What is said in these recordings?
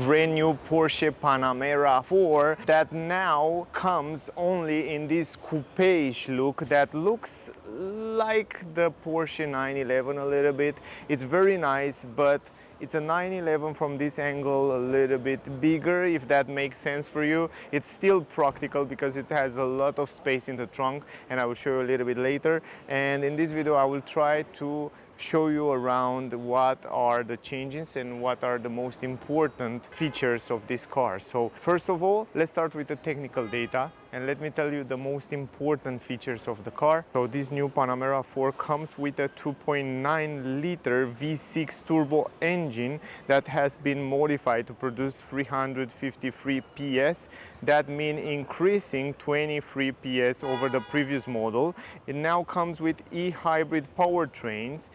brand new Porsche Panamera 4 that now comes only in this coupe-ish look that looks like the Porsche 911 a little bit. It's very nice, but it's a 911 from this angle, a little bit bigger, if that makes sense for you. It's still practical because it has a lot of space in the trunk, and I will show you a little bit later. And in this video I will try to show you around what are the changes and what are the most important features of this car. So first of all, let's start with the technical data, and let me tell you the most important features of the car. So this new Panamera 4 comes with a 2.9 liter V6 turbo engine that has been modified to produce 353 PS. That means increasing 23 PS over the previous model. It now comes with e-hybrid powertrains.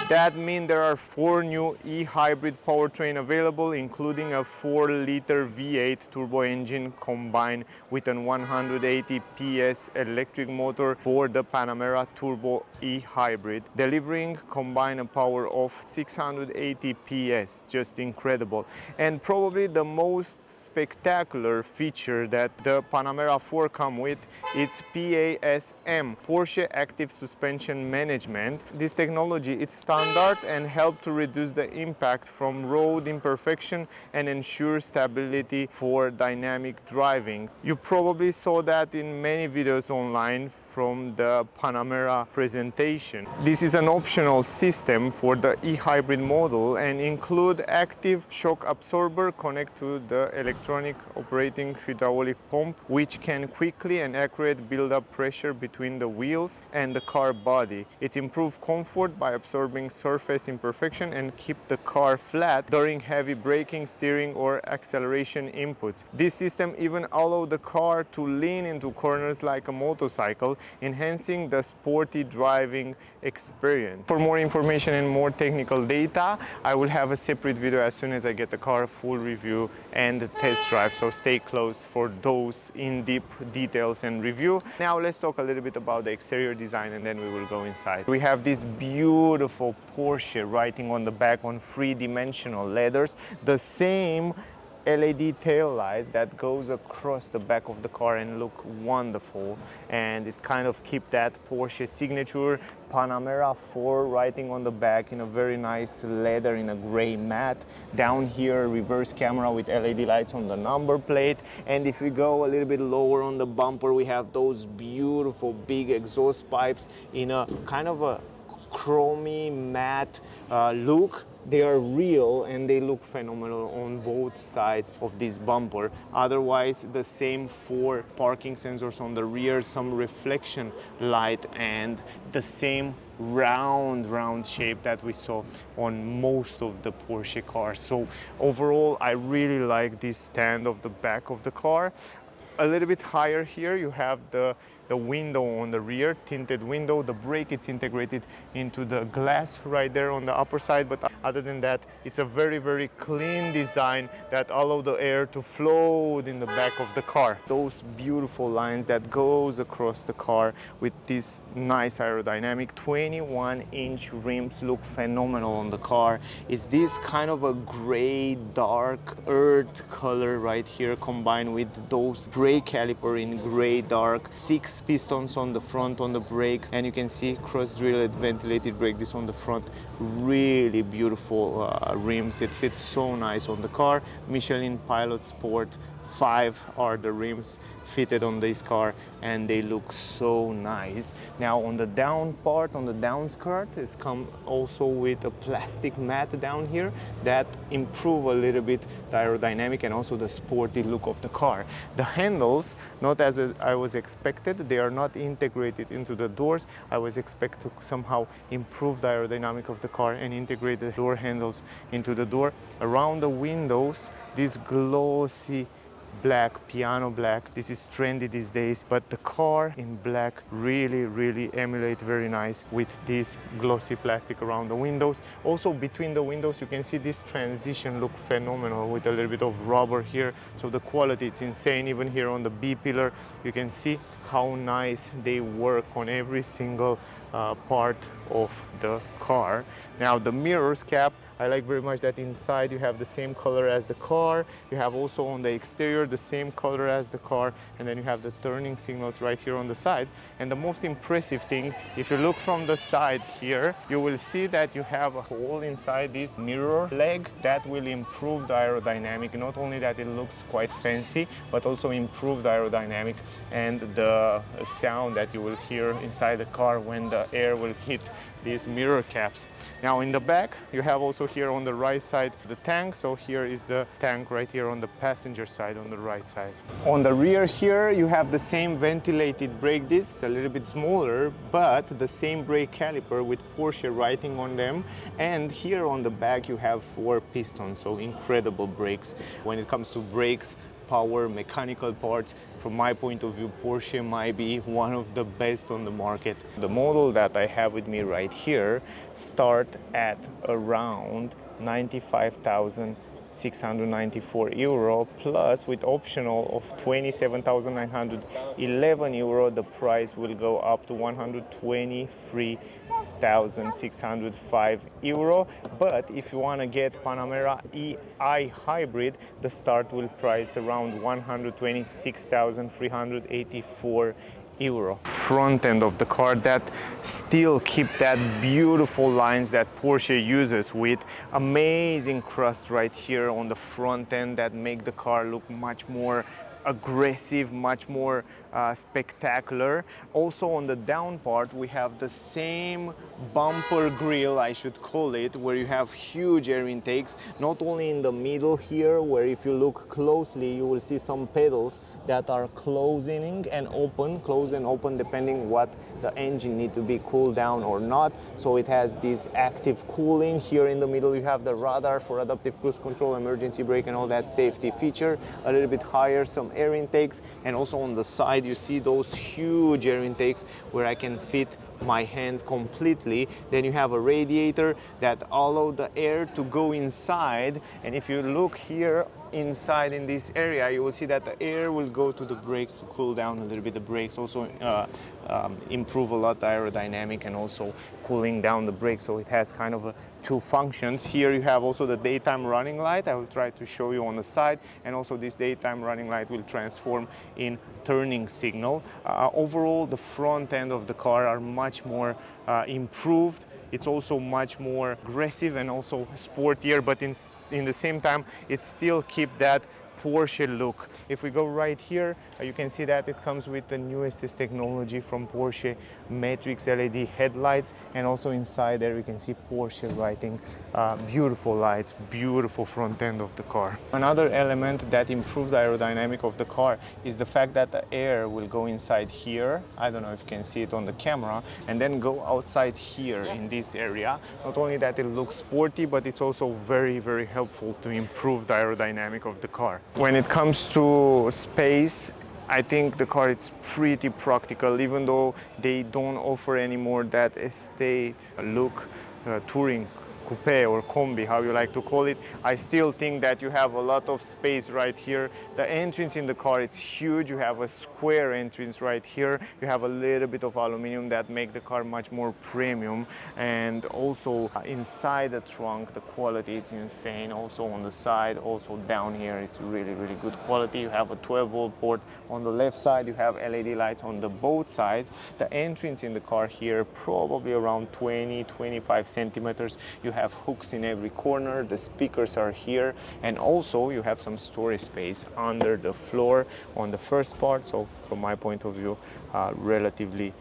That means there are 4 new e-hybrid powertrain available, including a 4-liter V8 turbo engine combined with a 180 PS electric motor for the Panamera Turbo e-hybrid, delivering combined power of 680 PS. Just incredible. And probably the most spectacular feature that the Panamera 4 comes with, it's PASM, Porsche Active Suspension Management. This technology, it's standard and help to reduce the impact from road imperfection and ensure stability for dynamic driving. You probably saw that in many videos online from the Panamera presentation. This is an optional system for the e-hybrid model and include active shock absorber connect to the electronic operating hydraulic pump, which can quickly and accurate build up pressure between the wheels and the car body. It improves comfort by absorbing surface imperfection and keep the car flat during heavy braking, steering or acceleration inputs. This system even allows the car to lean into corners like a motorcycle, enhancing the sporty driving experience. For more information and more technical data, I will have a separate video as soon as I get the car full review and the test drive, so stay close for those in-depth details and review. Now let's talk a little bit about the exterior design and then we will go inside. We have this beautiful Porsche writing on the back on 3-dimensional letters, the same LED tail lights that goes across the back of the car and look wonderful, and it kind of keep that Porsche signature Panamera 4 writing on the back in a very nice leather in a gray matte. Down here, reverse camera with LED lights on the number plate, and if we go a little bit lower on the bumper, we have those beautiful big exhaust pipes in a kind of a chromy matte look. They are real and they look phenomenal on both sides of this bumper. Otherwise, the same 4 parking sensors on the rear, some reflection light, and the same round shape that we saw on most of the Porsche cars. So overall, I really like this stand of the back of the car. A little bit higher here, you have the window on the rear, tinted window. The brake, it's integrated into the glass right there on the upper side, but other than that, it's a very clean design that allow the air to flow in the back of the car. Those beautiful lines that goes across the car with this nice aerodynamic 21-inch rims look phenomenal on the car. It's this kind of a gray dark earth color right here combined with those brake caliper in gray dark, 6 pistons on the front on the brakes, and you can see cross-drilled ventilated brake disc on the front. Really beautiful rims. It fits so nice on the car. Michelin Pilot Sport 5 are the rims fitted on this car, and they look so nice. Now on the down part, on the down skirt, it's come also with a plastic mat down here that improve a little bit the aerodynamic and also the sporty look of the car. The handles, not as I was expected, they are not integrated into the doors. I was expect to somehow improve the aerodynamic of the car and integrate the door handles into the door. Around the windows, this glossy black, piano black. This is trendy these days, but the car in black really emulate very nice with this glossy plastic around the windows. Also between the windows, you can see this transition look phenomenal with a little bit of rubber here. So the quality, it's insane. Even here on the B pillar, you can see how nice they work on every single part of the car. Now the mirrors cap I like very much that inside you have the same color as the car. You have also on the exterior the same color as the car, and then you have the turning signals right here on the side. And the most impressive thing, if you look from the side here, you will see that you have a hole inside this mirror leg that will improve the aerodynamic. Not only that it looks quite fancy, but also improve the aerodynamic and the sound that you will hear inside the car when the air will hit these mirror caps. Now in the back you have also here on the right side the tank. So here is the tank right here on the passenger side on the right side. On the rear here you have the same ventilated brake discs, a little bit smaller, but the same brake caliper with Porsche writing on them. And here on the back you have 4 pistons, so incredible brakes. When it comes to brakes, power, mechanical parts, from my point of view, Porsche might be one of the best on the market. The model that I have with me right here start at around 95,694 euro, plus with optional of 27,911 euro, the price will go up to 123,605 euro. But if you want to get Panamera EI hybrid, the start will price around 126,384 euro. Front end of the car that still keep that beautiful lines that Porsche uses, with amazing crust right here on the front end that make the car look much more aggressive, much more spectacular. Also on the down part we have the same bumper grill, I should call it, where you have huge air intakes, not only in the middle here, where if you look closely you will see some pedals that are closing and open, close and open, depending what the engine need to be cooled down or not. So it has this active cooling. Here in the middle you have the radar for adaptive cruise control, emergency brake and all that safety feature. A little bit higher, some air intakes, and also on the side you see those huge air intakes where I can fit my hands completely. Then you have a radiator that allow the air to go inside, and if you look here inside in this area you will see that the air will go to the brakes to cool down a little bit. The brakes also improve a lot the aerodynamic and also cooling down the brakes, so it has kind of two functions. Here you have also the daytime running light. I will try to show you on the side, and also this daytime running light will transform in turning signal. Overall the front end of the car are much more improved. It's also much more aggressive and also sportier, but in the same time it still keep that Porsche look. If we go right here, you can see that it comes with the newest technology from Porsche, Matrix LED headlights, and also inside there we can see Porsche writing. Beautiful lights, beautiful front end of the car. Another element that improves the aerodynamic of the car is the fact that the air will go inside here. I don't know if you can see it on the camera, and then go outside here in this area. Not only that it looks sporty, but it's also very, very helpful to improve the aerodynamic of the car. When it comes to space, I think the car is pretty practical, even though they don't offer anymore that estate look, touring coupe or combi, how you like to call it. I still think that you have a lot of space right here. The entrance in the car, it's huge. You have a square entrance right here. You have a little bit of aluminum that make the car much more premium. And also inside the trunk, the quality, it's insane. Also on the side, also down here, it's really, really good quality. You have a 12-volt port on the left side. You have LED lights on the both sides. The entrance in the car here, probably around 20-25 centimeters. You have hooks in every corner. The speakers are here, and also you have some storage space under the floor on the first part. So from my point of view, relatively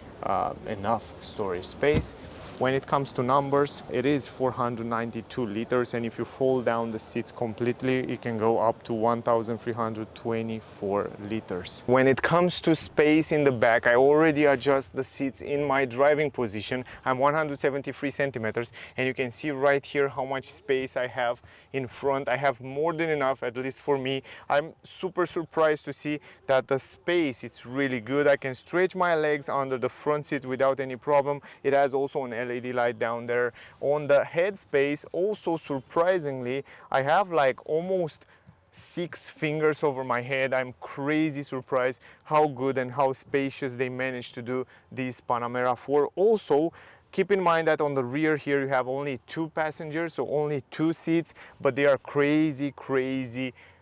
enough storage space. When it comes to numbers, it is 492 liters, and if you fold down the seats completely, it can go up to 1,324 liters. When it comes to space in the back, I already adjust the seats in my driving position. I'm 173 centimeters, and you can see right here how much space I have in front. I have more than enough, at least for me. I'm super surprised to see that the space is really good. I can stretch my legs under the front seat without any problem. It has also an LED light down there. On the head space, also surprisingly, I have like almost 6 fingers over my head. I'm crazy surprised how good and how spacious they managed to do this Panamera 4. Also, Keep in mind that on the rear here you have only 2 passengers, so only 2 seats, but they are crazy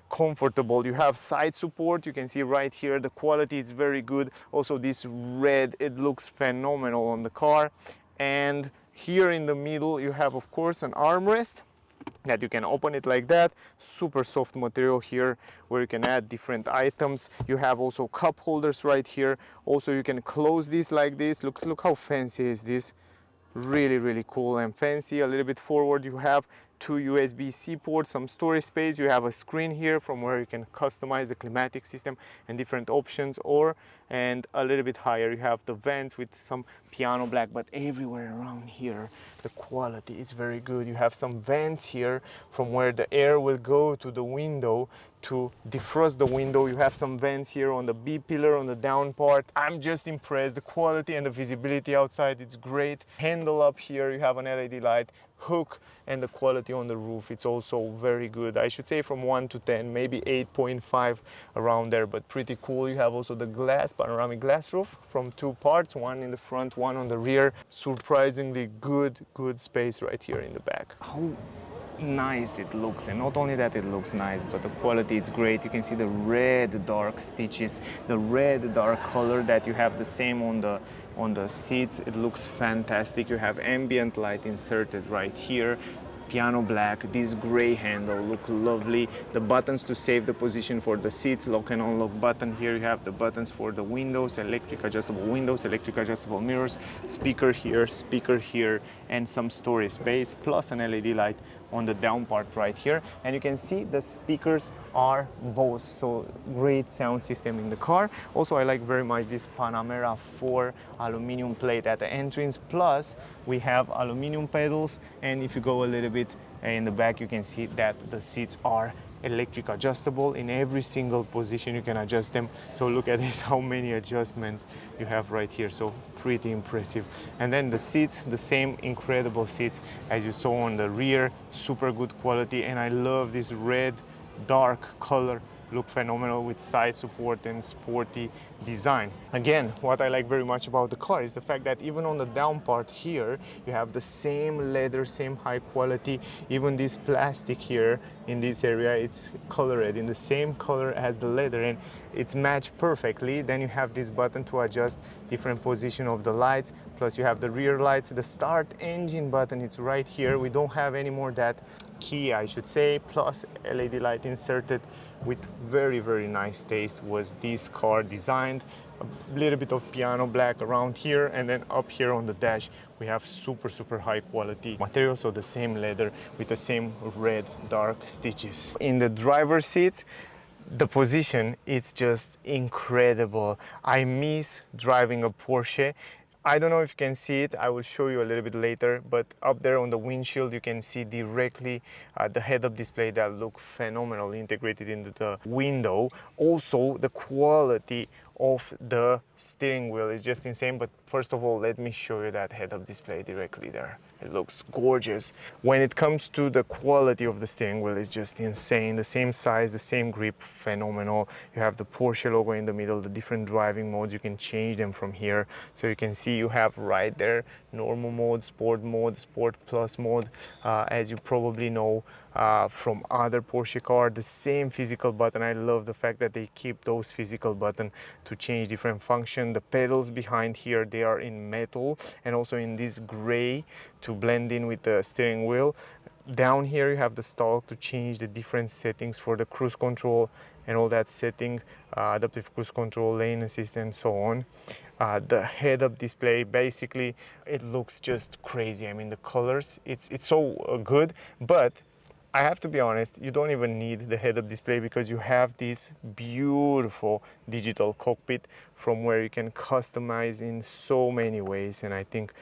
comfortable. You have side support, you can see right here the quality is very good. Also this red, it looks phenomenal on the car. And here in the middle you have of course an armrest that you can open it like that. Super soft material here where you can add different items. You have also cup holders right here. Also you can close this like this. Look how fancy is this. Really cool and fancy. A little bit forward you have 2 USB-C ports, some storage space. You have a screen here from where you can customize the climatic system and different options. And a little bit higher you have the vents with some piano black, but everywhere around here the quality is very good. You have some vents here from where the air will go to the window to defrost the window. You have some vents here on the B pillar on the down part. I'm just impressed. The quality and the visibility outside, it's great. Handle up here, you have an LED light, hook, and the quality on the roof, it's also very good. I should say from 1 to 10, maybe 8.5 around there, but pretty cool. You have also the glass, panoramic glass roof from 2 parts, one in the front, one on the rear. Surprisingly good space right here in the back. How nice it looks, and not only that it looks nice, but the quality is great. You can see the red dark stitches, the red dark color that you have the same on the seats. It looks fantastic. You have ambient light inserted right here, piano black. This gray handle look lovely. The buttons to save the position for the seats, lock and unlock button. Here you have the buttons for the windows, electric adjustable windows, electric adjustable mirrors, speaker here, and some storage space, plus an LED light on the down part right here. And you can see the speakers are Bose, so great sound system in the car. Also I like very much this Panamera 4 aluminum plate at the entrance, plus we have aluminum pedals. And if you go a little bit in the back, you can see that the seats are electric adjustable. In every single position you can adjust them. So look at this, how many adjustments you have right here. So pretty impressive. And then the seats, the same incredible seats as you saw on the rear, super good quality. And I love this red dark color, look phenomenal with side support and sporty design. Again, what I like very much about the car is the fact that even on the down part here you have the same leather, same high quality. Even this plastic here in this area, it's colored in the same color as the leather, and it's matched perfectly. Then you have this button to adjust different position of the lights, plus you have the rear lights. The start engine button, it's right here. We don't have anymore that key, I should say, plus LED light inserted with very nice taste was this car designed. A little bit of piano black around here, and then up here on the dash we have super high quality material, so the same leather with the same red dark stitches. In the driver's seats, the position, it's just incredible. I miss driving a Porsche. I don't know if you can see it, I will show you a little bit later, but up there on the windshield you can see directly the head-up display that look phenomenal integrated into the window. Also the quality of the steering wheel is just insane. But first of all, let me show you that head-up display directly there. It looks gorgeous. When it comes to the quality of the steering wheel, it's just insane. The same size, the same grip, phenomenal. You have the Porsche logo in the middle, the different driving modes, you can change them from here. So you can see you have right there normal mode, sport plus mode. As you probably know from other Porsche cars, the same physical button. I love the fact that they keep those physical buttons to change different function. The pedals behind here, they are in metal and also in this gray to blend in with the steering wheel. Down here you have the stalk to change the different settings for the cruise control and all that setting, adaptive cruise control, lane assist, and so on. The head-up display, basically it looks just crazy. I mean, the colors, it's so good, but I have to be honest, you don't even need the head-up display because you have this beautiful digital cockpit from where you can customize in so many ways. And I think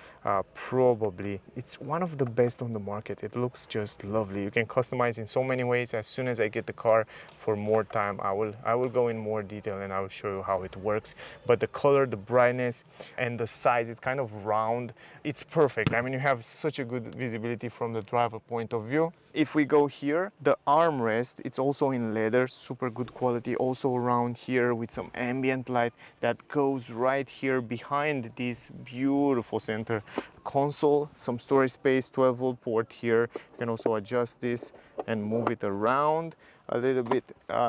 probably it's one of the best on the market. It looks just lovely. You can customize in so many ways. As soon as I get the car for more time, I will go in more detail and I will show you how it works. But the color, the brightness, and the size, it's kind of round. It's perfect. I mean, you have such a good visibility from the driver point of view. If we go here, the armrest, it's also in leather, super good quality. Also around here with some ambient light that goes right here behind this beautiful center console. Some storage space, 12-volt port here. You can also adjust this and move it around a little bit.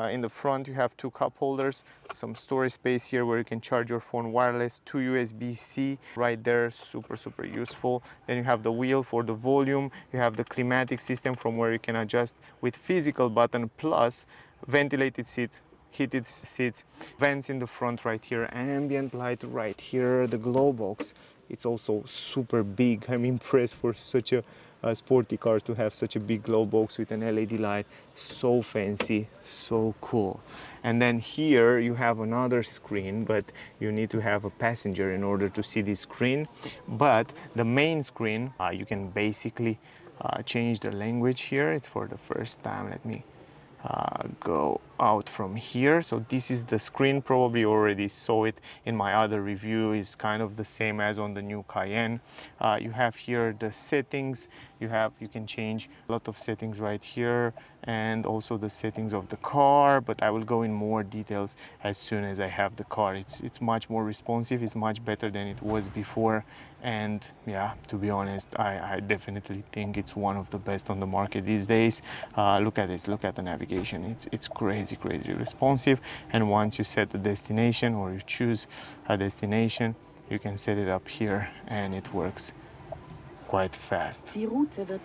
In the front you have 2 cup holders, some storage space here where you can charge your phone wireless, 2 USB-C right there, super useful. Then you have the wheel for the volume, you have the climatic system from where you can adjust with physical button, plus ventilated seats, heated seats, vents in the front right here, ambient light right here, the glow box. It's also super big. I'm impressed for such a sporty car to have such a big glow box with an LED light. So fancy, so cool. And then here you have another screen, but you need to have a passenger in order to see this screen. But the main screen, you can basically change the language here. It's for the first time. Let me go out from here. So this is the screen, probably already saw it in my other review. Is kind of the same as on the new Cayenne. You have here the settings, you can change a lot of settings right here, and also the settings of the car, but I will go in more details as soon as I have the car. It's much more responsive, it's much better than it was before, and yeah, to be honest, I definitely think it's one of the best on the market these days. Look at this, look at the navigation. It's crazy responsive, and once you set the destination or you choose a destination, you can set it up here and it works quite fast.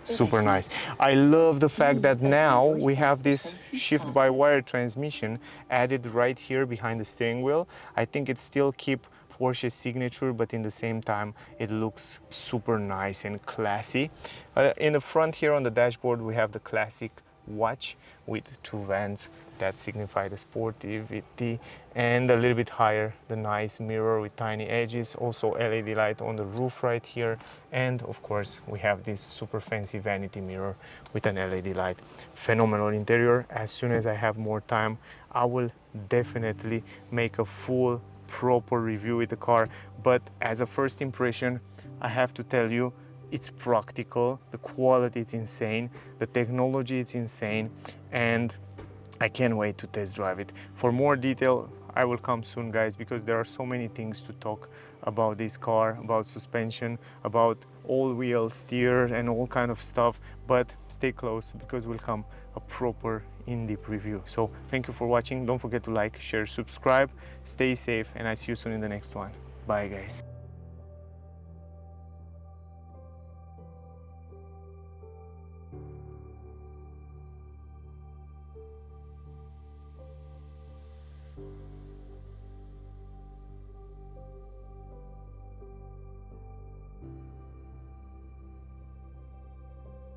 Super nice. I love the fact that now we have this shift-by-wire transmission added right here behind the steering wheel. I think it still keeps Porsche's signature, but in the same time it looks super nice and classy. In the front here on the dashboard we have the classic watch with 2 vents that signify the sportivity, and a little bit higher the nice mirror with tiny edges, also LED light on the roof right here, and of course we have this super fancy vanity mirror with an LED light. Phenomenal interior. As soon as I have more time, I will definitely make a full proper review with the car, but as a first impression I have to tell you, it's practical, the quality is insane, the technology is insane, and I can't wait to test drive it. For more detail, I will come soon, guys, because there are so many things to talk about this car, about suspension, about all-wheel steer and all kind of stuff, but stay close because we'll come a proper in-depth review. So thank you for watching. Don't forget to like, share, subscribe, stay safe, and I see you soon in the next one. Bye, guys.